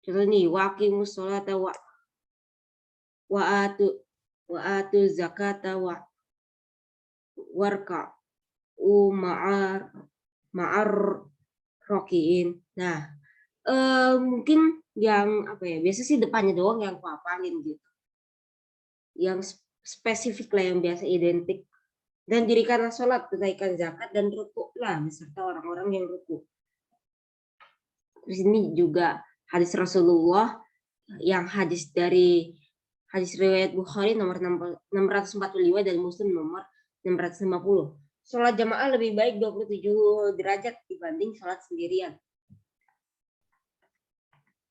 Contoh nih, waqimus sholata wa atu wa atu zakata warka ma'ar rokiin. Nah, mungkin yang apa ya? Biasa sih depannya doang yang aku hafalin gitu. Yang spesifik lah yang biasa identik. Dan dirikanlah sholat, tunaikan zakat dan ruku lah beserta orang-orang yang ruku. Terus ini juga hadis Rasulullah yang hadis riwayat Bukhari nomor 645 dan Muslim nomor 650. Sholat jamaah lebih baik 27 derajat dibanding sholat sendirian.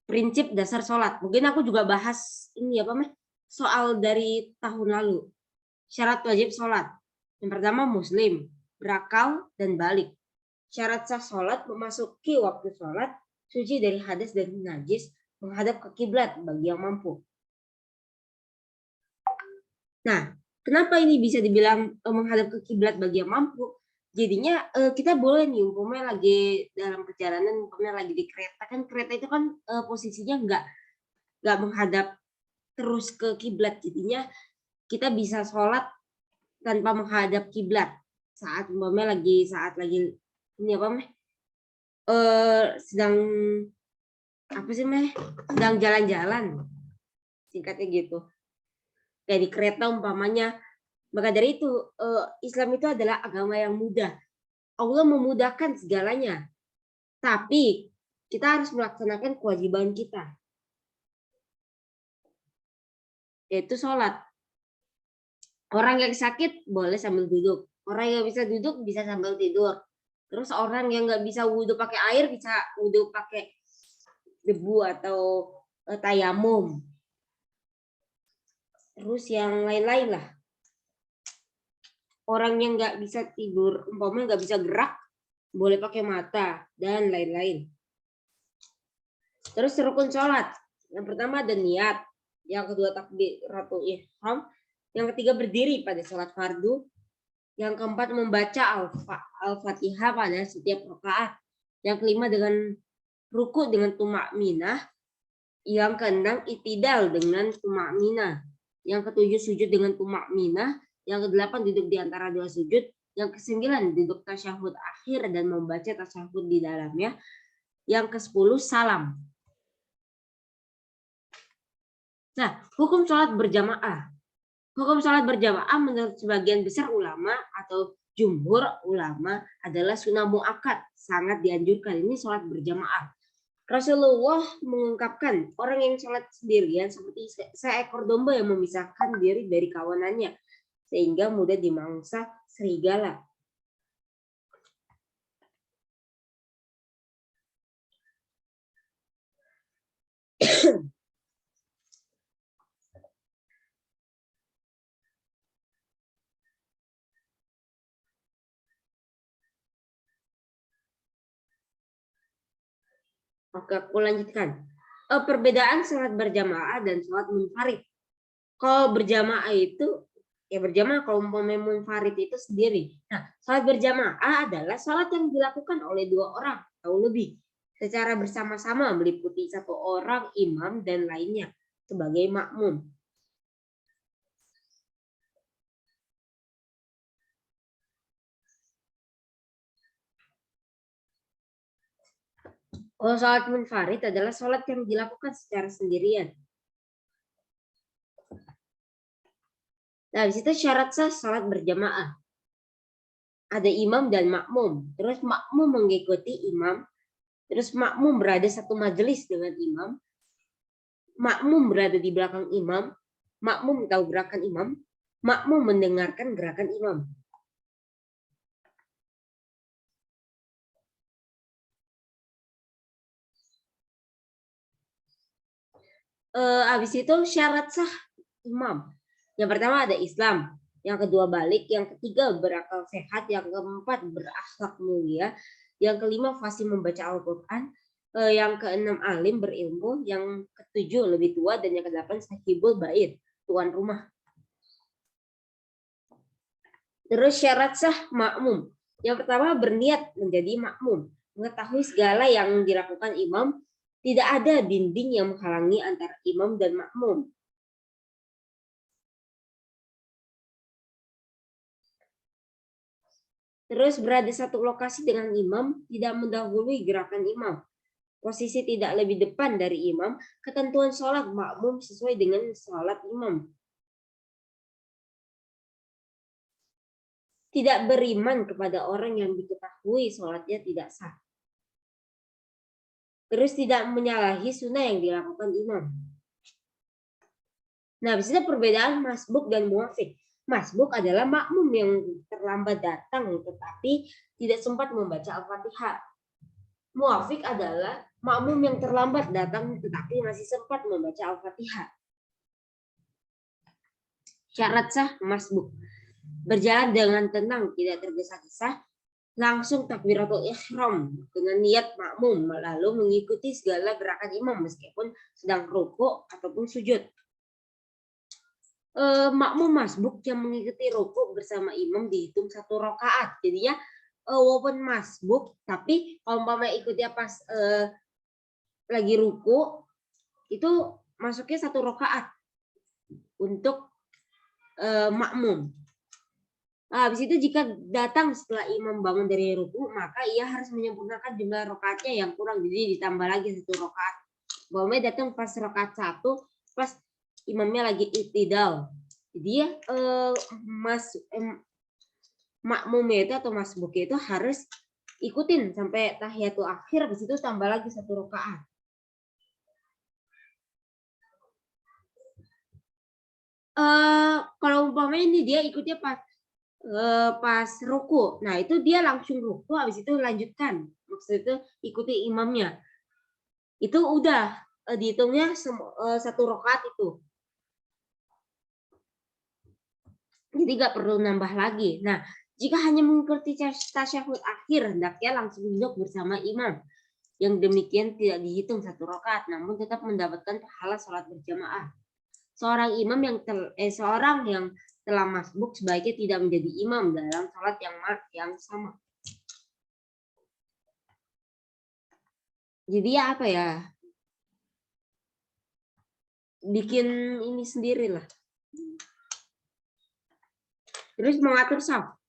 Prinsip dasar sholat. Mungkin aku juga bahas ini apa soal dari tahun lalu. Syarat wajib sholat. Yang pertama muslim, berakal dan balik. Syarat sah sholat memasuki waktu sholat, suci dari hadas dan najis, menghadap ke kiblat bagi yang mampu. Nah, kenapa ini bisa dibilang menghadap ke kiblat bagi yang mampu? Jadinya kita boleh nih, umpamanya lagi dalam perjalanan, umpamanya lagi di kereta, kan kereta itu kan posisinya nggak menghadap terus ke kiblat, jadinya kita bisa sholat tanpa menghadap kiblat saat umpamanya saat lagi ini apa sedang apa sih sedang jalan-jalan, singkatnya gitu. Kayak di kereta umpamanya. Maka dari itu Islam itu adalah agama yang mudah. Allah memudahkan segalanya. Tapi kita harus melaksanakan kewajiban kita. Yaitu sholat. Orang yang sakit boleh sambil duduk. Orang yang bisa duduk bisa sambil tidur. Terus orang yang nggak bisa wudhu pakai air bisa wudhu pakai debu atau tayamum. Terus yang lain-lain lah. Orang yang nggak bisa tidur, umpamanya nggak bisa gerak, boleh pakai mata dan lain-lain. Terus rukun sholat. Yang pertama ada niat, yang kedua takbiratul ihram, yang ketiga berdiri pada sholat fardu, yang keempat membaca al-fatihah pada setiap rakaat, yang kelima dengan ruku dengan tumak-minah, yang keenam itidal dengan tumak-minah, yang ketujuh sujud dengan tumak-minah, yang kedelapan duduk di antara dua sujud, yang kesembilan duduk tasyahud akhir dan membaca tasyahud di dalamnya, yang ke-10 salam. Nah, hukum sholat berjamaah. Hukum sholat berjamaah menurut sebagian besar ulama atau jumhur ulama adalah sunnah muakkad, sangat dianjurkan. Ini sholat berjamaah. Rasulullah mengungkapkan orang yang sholat sendirian seperti seekor domba yang memisahkan diri dari kawanannya, sehingga mudah dimangsa serigala. Oke, aku lanjutkan. Perbedaan sholat berjamaah dan sholat munfarid. Kalau berjamaah itu, ya berjamaah, kalau munfarid itu sendiri. Nah, sholat berjamaah adalah sholat yang dilakukan oleh dua orang atau lebih secara bersama-sama meliputi satu orang imam dan lainnya sebagai makmum. Kalau sholat munfarid adalah sholat yang dilakukan secara sendirian. Nah, di situ syarat sah sholat berjamaah. Ada imam dan makmum. Terus makmum mengikuti imam. Terus makmum berada satu majelis dengan imam. Makmum berada di belakang imam. Makmum tahu gerakan imam. Makmum mendengarkan gerakan imam. Habis itu syarat sah imam. Yang pertama ada Islam, yang kedua balik, yang ketiga berakal sehat, yang keempat berakhlak mulia, yang kelima fasih membaca Al-Quran, yang keenam alim berilmu, yang ketujuh lebih tua, dan yang kedelapan sahibul bait, tuan rumah. Terus syarat sah makmum. Yang pertama berniat menjadi makmum, mengetahui segala yang dilakukan imam, Tidak ada dinding yang menghalangi antara imam dan makmum. Terus berada satu lokasi dengan imam tidak mendahului gerakan imam. Posisi tidak lebih depan dari imam, ketentuan sholat makmum sesuai dengan sholat imam. Tidak beriman kepada orang yang diketahui sholatnya tidak sah. Terus tidak menyalahi sunnah yang dilakukan imam. Nah, di sini perbedaan masbuk dan muafik. Masbuk adalah makmum yang terlambat datang tetapi tidak sempat membaca Al-Fatihah. Muafik adalah makmum yang terlambat datang tetapi masih sempat membaca Al-Fatihah. Syarat sah masbuk. Berjalan dengan tenang, tidak tergesa-gesa, langsung takbiratul ihram dengan niat makmum, lalu mengikuti segala gerakan imam meskipun sedang rukuk ataupun sujud. Makmum masbuk yang mengikuti rukuk bersama imam dihitung 1 rakaat. Jadinya walaupun masbuk, tapi kalau umpamanya ikutnya pas lagi rukuk, itu masuknya 1 rakaat untuk makmum. Nah, habis itu jika datang setelah imam bangun dari ruku, maka ia harus menyempurnakan jumlah rakaatnya yang kurang, jadi ditambah lagi 1 rakaat. Umpamanya datang pas rakaat 1, pas imamnya lagi iktidal. Jadi ya makmumnya itu atau masbuknya itu harus ikutin sampai tahiyatul akhir, habis itu tambah lagi 1 rakaat. Kalau umpamanya ini dia ikutnya pas ruku, nah itu dia langsung ruku, habis itu lanjutkan, maksud itu ikuti imamnya, itu udah dihitungnya 1 rakaat itu, jadi nggak perlu nambah lagi. Nah, jika hanya mengikuti tasyahud akhir, hendaknya langsung duduk bersama imam. Yang demikian tidak dihitung 1 rakaat, namun tetap mendapatkan pahala sholat berjamaah. Seorang yang telah masbuk sebaiknya tidak menjadi imam dalam sholat yang sama. Jadi ya apa ya? Bikin ini sendirilah. Terus mengatur saf.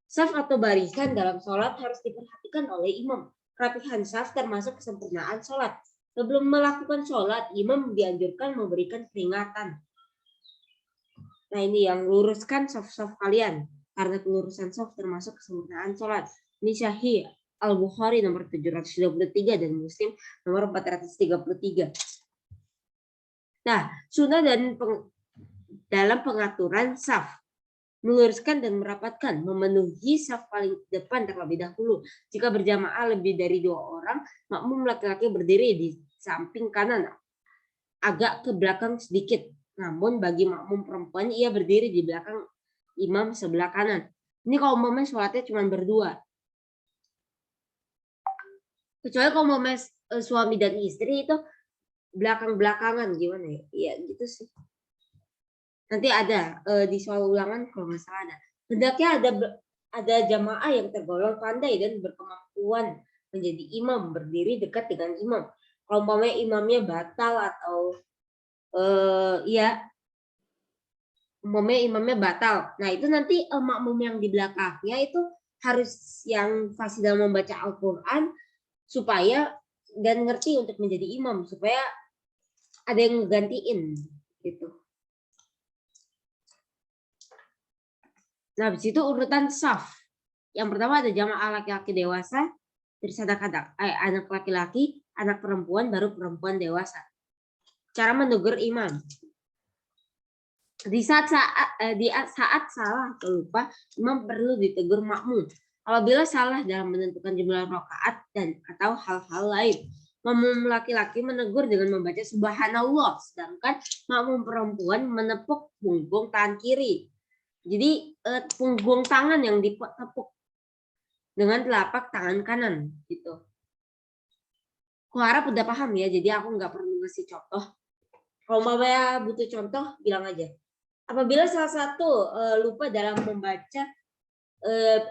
Saf atau barisan dalam sholat harus diperhatikan oleh imam. Rapihan saf termasuk kesempurnaan sholat. Sebelum melakukan sholat, imam dianjurkan memberikan peringatan. Nah ini yang luruskan saf-saf kalian. Karena kelurusan saf termasuk kesempurnaan sholat. Ini Sahih Al-Bukhari nomor 723 dan Muslim nomor 433. Nah, sunnah dalam pengaturan saf. Meluruskan dan merapatkan, memenuhi saf paling depan terlebih dahulu. Jika berjamaah lebih dari 2 orang, makmum laki-laki berdiri di samping kanan, agak ke belakang sedikit. Namun bagi makmum perempuan, ia berdiri di belakang imam sebelah kanan. Ini kalau umpamanya sholatnya cuma berdua. Kecuali kalau umpamanya suami dan istri itu belakang-belakangan, gimana ya? Iya gitu sih. Nanti ada di soal ulangan kalau nggak salah ada. Hendaknya ada jamaah yang tergolong pandai dan berkemampuan menjadi imam, berdiri dekat dengan imam. Kalau umpamanya imamnya batal atau umpamanya imamnya batal. Nah, itu nanti makmum yang di belakangnya itu harus yang fasih dalam membaca Al-Qur'an supaya dan ngerti untuk menjadi imam supaya ada yang ngegantiin gitu. Nah, di situ urutan saf. Yang pertama ada jamaah laki-laki dewasa, terus ada anak laki-laki, anak perempuan, baru perempuan dewasa. Cara menegur imam. Di saat salah atau lupa, imam perlu ditegur makmum. Apabila salah dalam menentukan jumlah rakaat dan atau hal-hal lain. Makmum laki-laki menegur dengan membaca subhanallah, sedangkan makmum perempuan menepuk punggung tangan kiri. Jadi punggung tangan yang ditepuk dengan telapak tangan kanan gitu. Aku harap udah paham ya, jadi aku nggak perlu ngasih contoh. Kalau Mbak butuh contoh, bilang aja. Apabila salah satu lupa dalam membaca,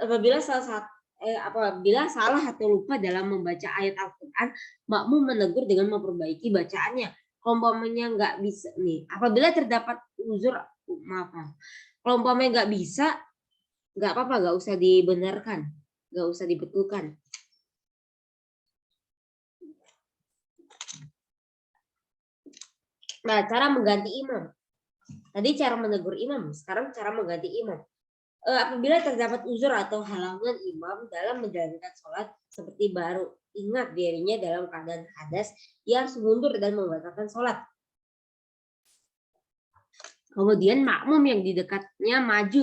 apabila salah satu apabila salah atau lupa dalam membaca ayat Al-Quran, makmum menegur dengan memperbaiki bacaannya. Kalau umpamanya nggak bisa nih, apabila terdapat uzur, maaf, kalau umpamanya nggak bisa, nggak apa-apa, nggak usah dibenarkan, nggak usah dibetulkan. Nah, cara mengganti imam. Tadi cara menegur imam, sekarang cara mengganti imam. Apabila terdapat uzur atau halangan imam dalam menjalankan sholat seperti baru ingat dirinya dalam keadaan hadas, ia harus mundur dan membatalkan sholat. Kemudian makmum yang di dekatnya maju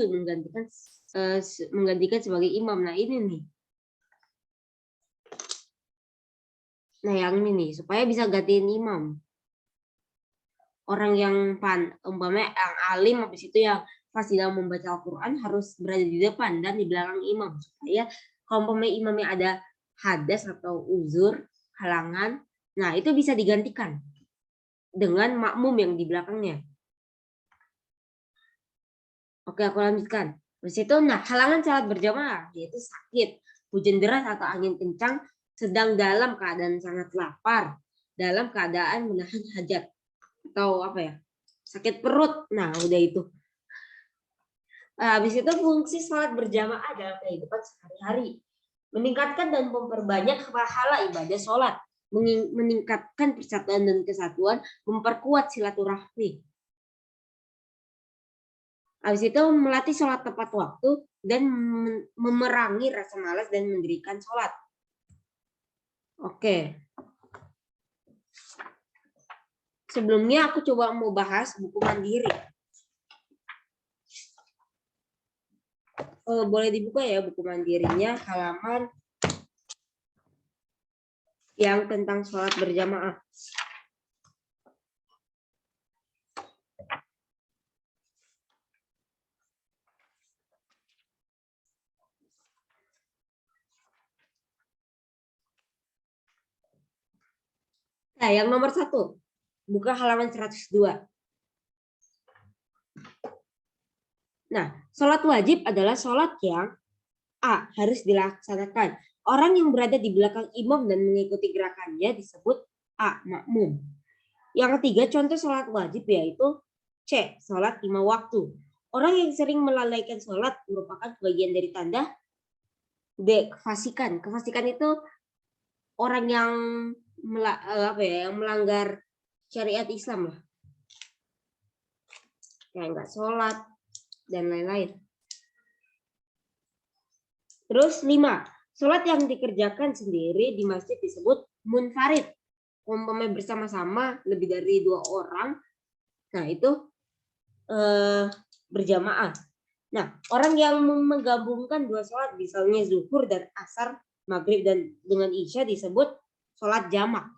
menggantikan sebagai imam. Nah ini nih. Nah yang ini nih, supaya bisa gantiin imam. Orang yang umpamanya yang alim, habis itu yang pasti dalam membaca Al-Quran harus berada di depan dan di belakang imam, supaya kalau umpamanya imamnya ada hadas atau uzur, halangan, nah itu bisa digantikan dengan makmum yang di belakangnya. Oke, aku lanjutkan. Habis itu, nah halangan salat berjamaah yaitu sakit, hujan deras atau angin kencang, sedang dalam keadaan sangat lapar, dalam keadaan menahan hajat, atau apa ya, sakit perut. Nah udah itu. Habis itu fungsi sholat berjamaah dalam kehidupan sehari-hari, meningkatkan dan memperbanyak pahala ibadah sholat, meningkatkan persatuan dan kesatuan, memperkuat silaturahmi. Habis itu melatih sholat tepat waktu dan memerangi rasa malas dan mendirikan sholat. Oke. Sebelumnya aku coba mau bahas buku mandiri. Boleh dibuka ya buku mandirinya, halaman yang tentang sholat berjamaah. Nah, yang nomor 1, buka halaman 102. Nah, sholat wajib adalah sholat yang A. Harus dilaksanakan. Orang yang berada di belakang imam dan mengikuti gerakannya disebut A. Makmum. Yang ketiga, contoh sholat wajib yaitu C. Sholat 5 waktu. Orang yang sering melalaikan sholat merupakan bagian dari tanda D. Kefasikan. Kefasikan itu orang yang melanggar syariat Islam lah. Kayak nggak sholat dan lain-lain. Terus 5, sholat yang dikerjakan sendiri di masjid disebut munfarid. Umpamanya bersama-sama lebih dari 2 orang, nah itu berjamaah. Nah, orang yang menggabungkan 2 sholat, misalnya zuhur dan asar, maghrib dan dengan isya disebut sholat jamak.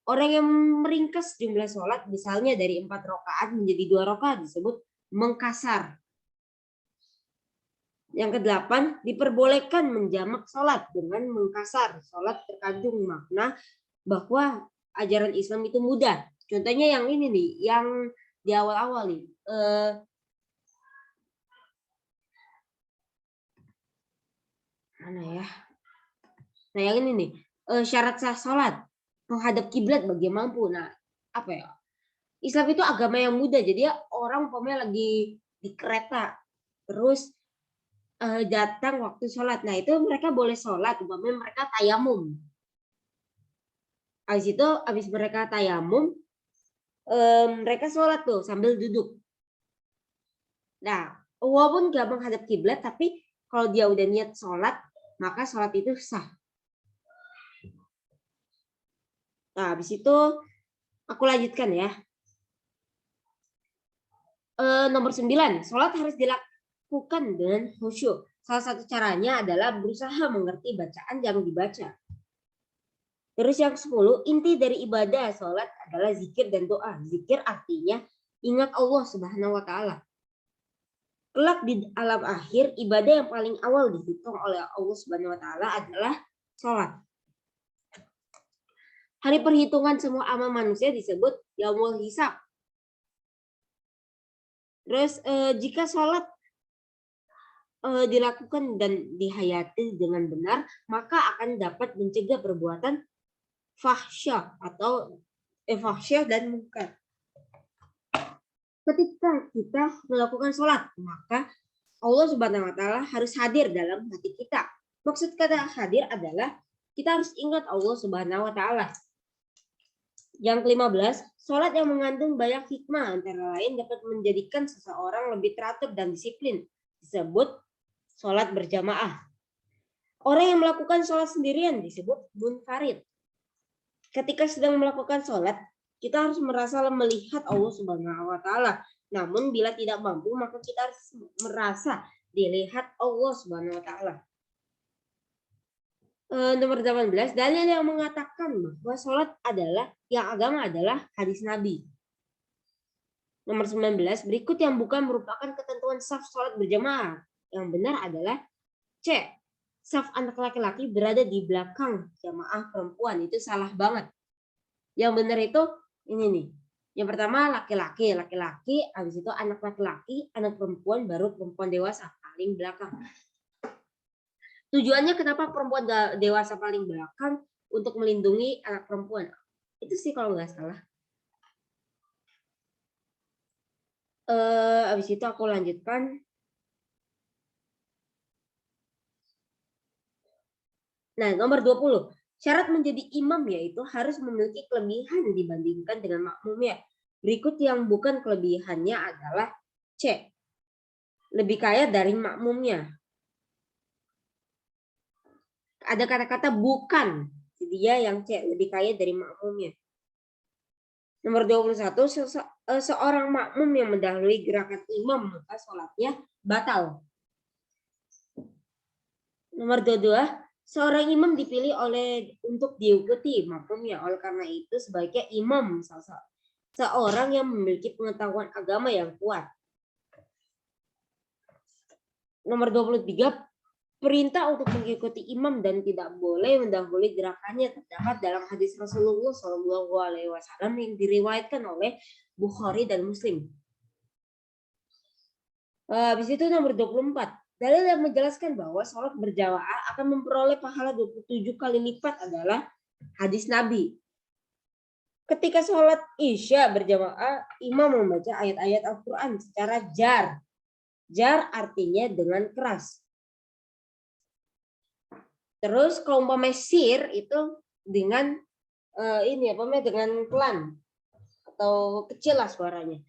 Orang yang meringkas jumlah sholat, misalnya dari 4 rakaat menjadi 2 rakaat disebut mengkasar. Yang ke-8, diperbolehkan menjamak sholat dengan mengkasar. Sholat terkandung makna bahwa ajaran Islam itu mudah. Contohnya yang ini nih, yang di awal-awal nih. Mana ya? Nah yang ini nih, syarat sah sholat, menghadap kiblat bagi mampu. Nah apa ya? Islam itu agama yang mudah. Jadi ya orang umpamanya lagi di kereta, terus datang waktu sholat. Nah itu mereka boleh sholat, umpamanya mereka tayamum. Habis mereka tayamum, mereka sholat tuh sambil duduk. Nah, walaupun gak menghadap kiblat, tapi kalau dia udah niat sholat, maka sholat itu sah. Nah, habis itu aku lanjutkan ya. Nomor 9, sholat harus dilakukan dengan khusyuk. Salah satu caranya adalah berusaha mengerti bacaan yang dibaca. Terus yang 10, inti dari ibadah sholat adalah zikir dan doa. Zikir artinya ingat Allah Subhanahu wa Ta'ala. Kelak di alam akhir, ibadah yang paling awal dihitung oleh Allah Subhanahu wa Ta'ala adalah sholat. Hari perhitungan semua amal manusia disebut yaumul hisab. Terus jika sholat dilakukan dan dihayati dengan benar, maka akan dapat mencegah perbuatan fahsyah atau fahsyah dan munkar. Ketika kita melakukan sholat, maka Allah Subhanahu wa taala harus hadir dalam hati kita. Maksud kata hadir adalah kita harus ingat Allah Subhanahu wa taala. Yang ke-15, sholat yang mengandung banyak hikmah antara lain dapat menjadikan seseorang lebih teratur dan disiplin. Disebut sholat berjamaah. Orang yang melakukan sholat sendirian disebut munfarid. Ketika sedang melakukan sholat, kita harus merasa melihat Allah Subhanahu wa taala. Namun bila tidak mampu, maka kita harus merasa dilihat Allah Subhanahu wa taala. Nomor 18, dalil yang mengatakan bahwa sholat adalah agama adalah hadis Nabi. Nomor 19, berikut yang bukan merupakan ketentuan saf sholat berjamaah. Yang benar adalah C. Saf anak laki-laki berada di belakang jamaah perempuan. Itu salah banget. Yang benar itu ini nih. Yang pertama laki-laki, habis itu anak laki-laki, anak perempuan, baru perempuan dewasa paling belakang. Tujuannya kenapa perempuan dewasa paling belakang? Untuk melindungi anak perempuan. Itu sih kalau nggak salah. Habis itu aku lanjutkan. Nah, nomor 20. Syarat menjadi imam yaitu harus memiliki kelebihan dibandingkan dengan makmumnya. Berikut yang bukan kelebihannya adalah C. Lebih kaya dari makmumnya. Ada kata-kata bukan. Dia yang C, lebih kaya dari makmumnya. Nomor 21, seorang makmum yang mendahului gerakan imam maka sholatnya batal. Nomor 22, seorang imam dipilih untuk diikuti makmumnya. Oleh karena itu sebaiknya imam seorang yang memiliki pengetahuan agama yang kuat. Nomor 23, perintah untuk mengikuti imam dan tidak boleh mendahului gerakannya terdapat dalam hadis Rasulullah SAW yang diriwayatkan oleh Bukhari dan Muslim. Habis itu nomor 24. Dalil yang menjelaskan bahwa sholat berjamaah akan memperoleh pahala 27 kali lipat adalah hadis Nabi. Ketika sholat Isya berjamaah, imam membaca ayat-ayat Al-Quran secara jar. Jar artinya dengan keras. Terus kalau umpama sir itu dengan dengan pelan atau kecil lah suaranya.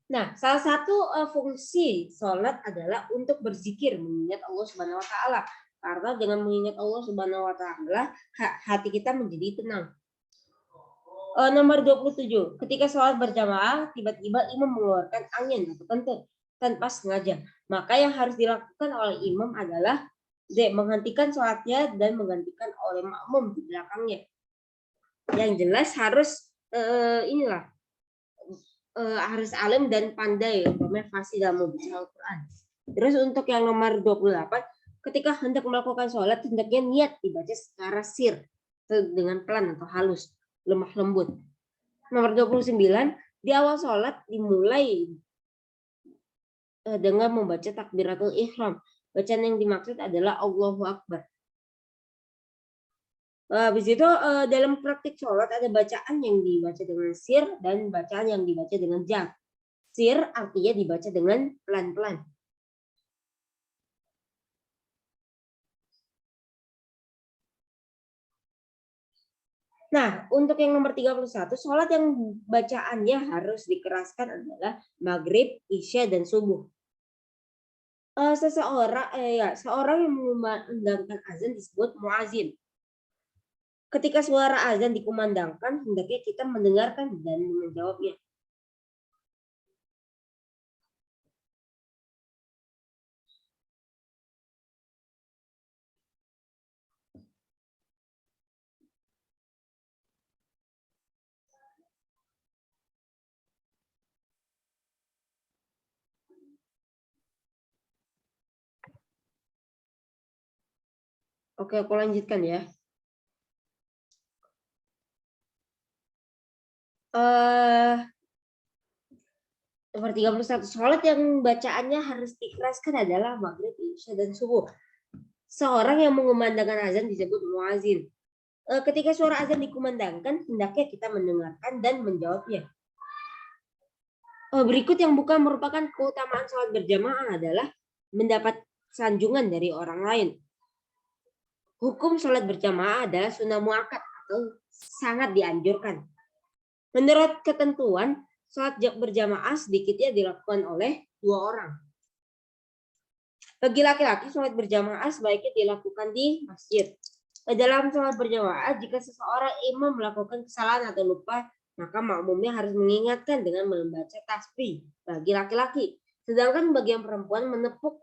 Nah, salah satu fungsi sholat adalah untuk berzikir, mengingat Allah Subhanahu wa taala. Karena dengan mengingat Allah Subhanahu wa taala, hati kita menjadi tenang. Nomor 27, ketika sholat berjamaah, tiba-tiba imam mengeluarkan angin atau kentut tanpa sengaja. Maka yang harus dilakukan oleh imam adalah D. Menghentikan sholatnya dan menggantikan oleh makmum di belakangnya. Yang jelas harus harus alim dan pandai umpamanya fasih dalam membaca Al-Quran. Terus untuk yang nomor 28, ketika hendak melakukan sholat, hendaknya niat dibaca secara sir, dengan pelan atau halus, lemah lembut. Nomor 29, di awal sholat dimulai dengan membaca takbiratul ihram. Bacaan yang dimaksud adalah Allahu Akbar. Habis itu dalam praktik sholat ada bacaan yang dibaca dengan sir dan bacaan yang dibaca dengan jar. Sir artinya dibaca dengan pelan-pelan. Nah, untuk yang nomor 31, sholat yang bacaannya harus dikeraskan adalah maghrib, isya, dan subuh. Seorang yang mengumandangkan azan disebut muazin. Ketika suara azan dikumandangkan, hendaknya kita mendengarkan dan menjawabnya. Oke, aku lanjutkan ya. Nomor 31, sholat yang bacaannya harus dikeraskan adalah maghrib, isya, dan subuh. Seorang yang mengumandangkan azan disebut muazin. Ketika suara azan dikumandangkan, hendaknya kita mendengarkan dan menjawabnya. Berikut yang bukan merupakan keutamaan sholat berjamaah adalah mendapat sanjungan dari orang lain. Hukum sholat berjamaah adalah sunnah muakkad atau sangat dianjurkan. Menurut ketentuan, sholat berjamaah sedikitnya dilakukan oleh 2 orang. Bagi laki-laki, sholat berjamaah sebaiknya dilakukan di masjid. Dalam sholat berjamaah, jika seseorang imam melakukan kesalahan atau lupa, maka makmumnya harus mengingatkan dengan membaca tasbih bagi laki-laki. Sedangkan bagi yang perempuan menepuk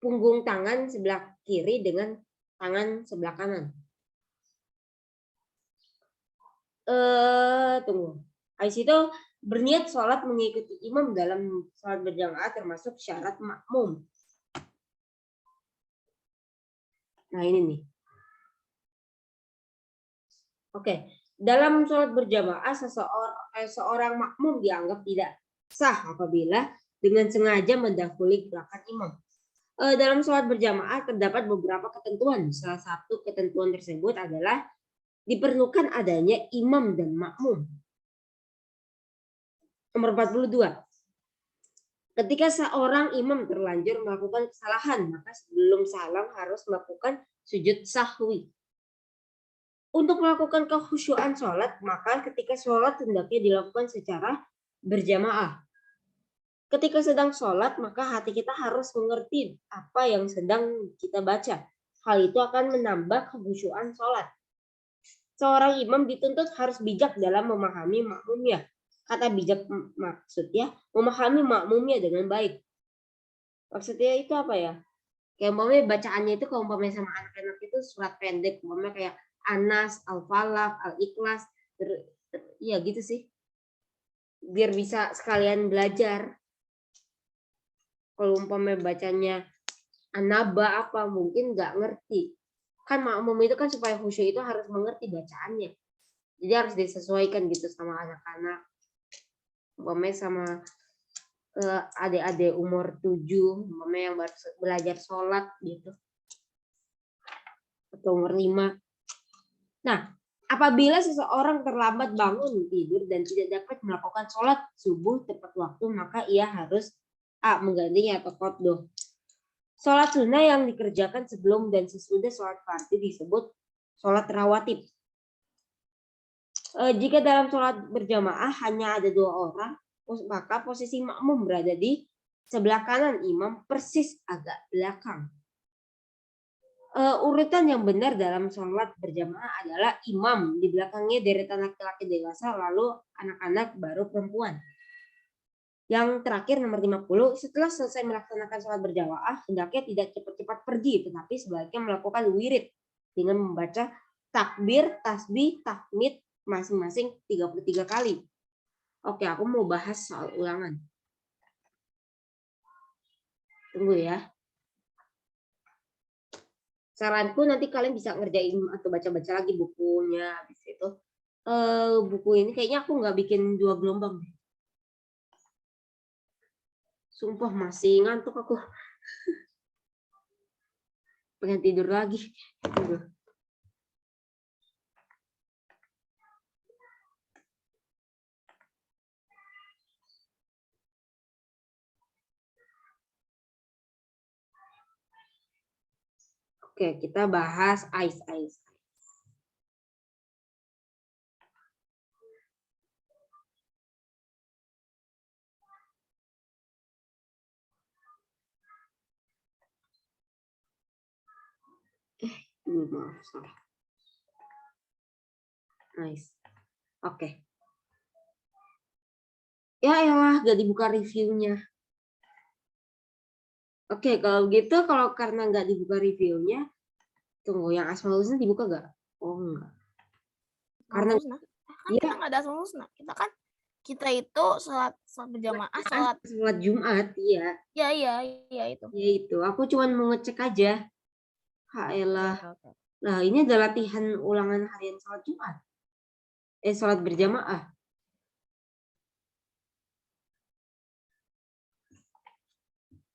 punggung tangan sebelah kiri dengan tangan sebelah kanan. Tunggu. Habis itu berniat sholat mengikuti imam dalam sholat berjamaah termasuk syarat makmum. Nah ini nih. Oke, dalam sholat berjamaah seorang makmum dianggap tidak sah apabila dengan sengaja mendahului belakang imam. Dalam sholat berjamaah terdapat beberapa ketentuan. Salah satu ketentuan tersebut adalah diperlukan adanya imam dan makmum. Nomor 42. Ketika seorang imam terlanjur melakukan kesalahan, maka sebelum salam harus melakukan sujud sahwi. Untuk melakukan kekhusyuan sholat, maka ketika sholat hendaknya dilakukan secara berjamaah. Ketika sedang sholat, maka hati kita harus mengerti apa yang sedang kita baca. Hal itu akan menambah kekhusyuan sholat. Seorang imam dituntut harus bijak dalam memahami makmumnya. Kata bijak maksudnya memahami makmumnya dengan baik. Maksudnya itu apa ya? Kayak umpamanya bacaannya itu kalau umpamanya sama anak-anak itu surat pendek, umpamanya kayak Anas, Al-Falaq, Al-Ikhlas, ya gitu sih. Biar bisa sekalian belajar. Kalau umpamanya bacanya An-Naba apa mungkin nggak ngerti. Kan makmum itu kan supaya khusyuk itu harus mengerti bacaannya. Jadi harus disesuaikan gitu sama anak-anak. Umpamanya sama adik-adik umur 7, umpamanya yang baru belajar sholat gitu. Atau umur 5. Nah, apabila seseorang terlambat bangun tidur dan tidak dapat melakukan sholat subuh tepat waktu, maka ia harus menggantinya atau qadha. Sholat sunnah yang dikerjakan sebelum dan sesudah sholat fardu disebut sholat rawatib. Jika dalam sholat berjamaah hanya ada 2 orang, maka posisi makmum berada di sebelah kanan imam persis agak belakang. Urutan yang benar dalam sholat berjamaah adalah imam, di belakangnya deretan laki-laki dewasa, lalu anak-anak, baru perempuan. Yang terakhir nomor 50, setelah selesai melaksanakan sholat berjamaah, hendaknya tidak cepat-cepat pergi, tetapi sebaiknya melakukan wirid dengan membaca takbir, tasbih, tahmid masing-masing 33 kali. Oke, aku mau bahas soal ulangan. Tunggu ya. Saranku nanti kalian bisa ngerjain atau baca-baca lagi bukunya. Habis itu buku ini kayaknya aku nggak bikin 2 gelombang. Sumpah masih ngantuk aku. Pengen tidur lagi. Tunggu. Oke, kita bahas ice. Maaf, salah. Nice. Oke. Ya elah, gak dibuka reviewnya. Oke, kalau gitu, kalau karena nggak dibuka reviewnya, tunggu, yang Asmaul Husna dibuka nggak? Oh, enggak. Karena kan kita nggak ada Asmaul Husna. Kita itu sholat berjamaah, sholat Jumat, iya. Iya itu. Ya itu, aku cuma mau ngecek aja. Haelah. Nah, ini adalah latihan ulangan harian sholat Jumat. Sholat berjamaah.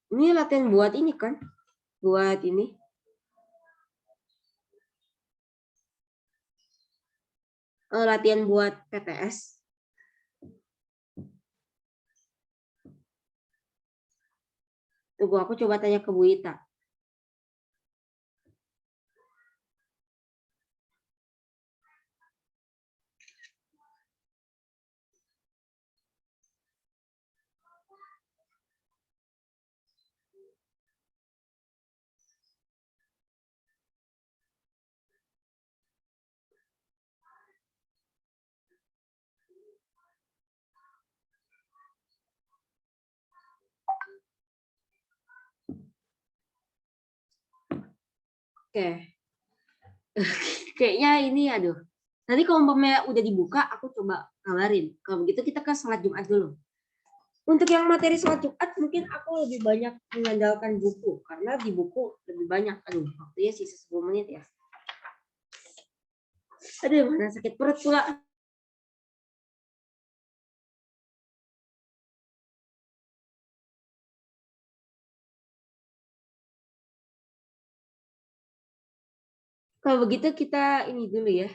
Ini latihan buat ini kan? Buat ini. Latihan buat PTS. Tunggu, aku coba tanya ke Bu Ita. Oke. Kayaknya ini aduh. Nanti kalau umpamanya udah dibuka, aku coba kabarin. Kalau begitu kita ke sholat Jumat dulu. Untuk yang materi sholat Jumat mungkin aku lebih banyak mengandalkan buku karena di buku lebih banyak. Aduh, waktunya sisa 10 menit ya. Aduh, mana sakit perut pula. Kalau begitu kita ini dulu ya.